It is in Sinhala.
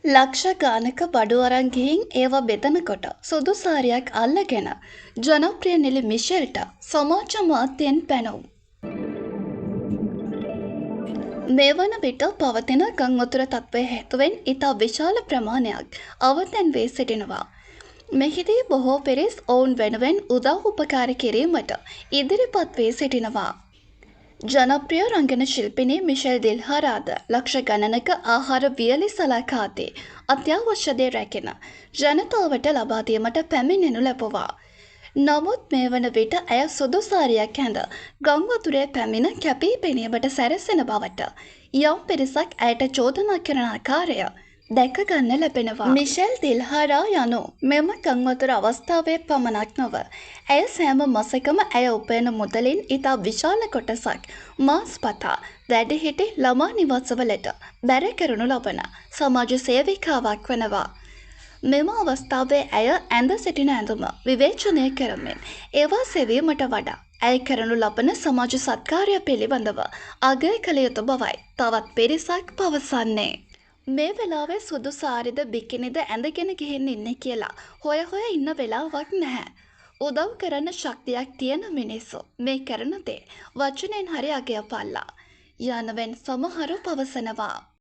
ලක්ෂ ගානක බඩු අරන් ගිහින් ඒවා බෙදනකොට සුදු සාරියක් අල්ලගෙන ජනප්‍රිය නිලි මිෂෙල්ට සමාජ මාධ්‍යයෙන් පැනවුම්. මේ වන විට පවතින ගංවතුර තත්ත්වය හේතුවෙන් ඉතා විශාල ප්‍රමාණයක් අවතැන් වී සිටිනවා. මෙහිදී බොහෝ පිරිස් ඔවුන් වෙනුවෙන් උදව් උපකාර කිරීමට ඉදිරිපත් වී සිටිනවා. ජනප්‍රිය රංගන ශිල්පිනී මිෂෙල් දිල්හරාද ලක්ෂ ගණනක ආහාර වියලි සලකාතේ අත්‍යවශ්‍ය දේ රැගෙන ජනතාවට ලබා දීමට පැමිණෙනු ලැබුවා. නමුත් මේ වන විට ඇය සුදු සාරියක් ඇඳ ගංවතුරේ පැමිණ කැපී පෙනීමට සැරසෙන බවට යම් පිරිසක් ඇයට චෝදනා කරන ආකාරය දැක ගන්න ලැබෙනවා. මිෂෙල් දිල්හාරා යනු මෙම ගංවතුර අවස්ථාවේ පමණක් නොව ඇය සෑම මාසකම ඇය උපයන මුදලින් ඉතා විශාල කොටසක් මාස්පතා වැඩිහිටි ළමා නිවසවලට බැර කරනු ලබන සමාජ සේවිකාවක් වනවා. මෙම අවස්ථාවේ ඇය ඇඳ සිටින ඇඳුම විවේචනය කරමින් ඒවා සෙවීමට වඩා ඇය කරනු ලබන සමාජ සත්කාරය පිළිබඳව අගය කළ යුතු බවයි තවත් පිරිසක් පවසන්නේ. මේ වෙලාවේ සුදු සාරිද බිකිනිද ඇඳගෙන ගිහින් ඉන්නේ කියලා හොය ඉන්න වෙලාවක් නැහැ. උදව් කරන්න ශක්තියක් තියෙන මිනිස්සු මේ කරන දේ වචනෙන් හරි අගය පල්ලා යනවෙන් සමහරු පවසනවා.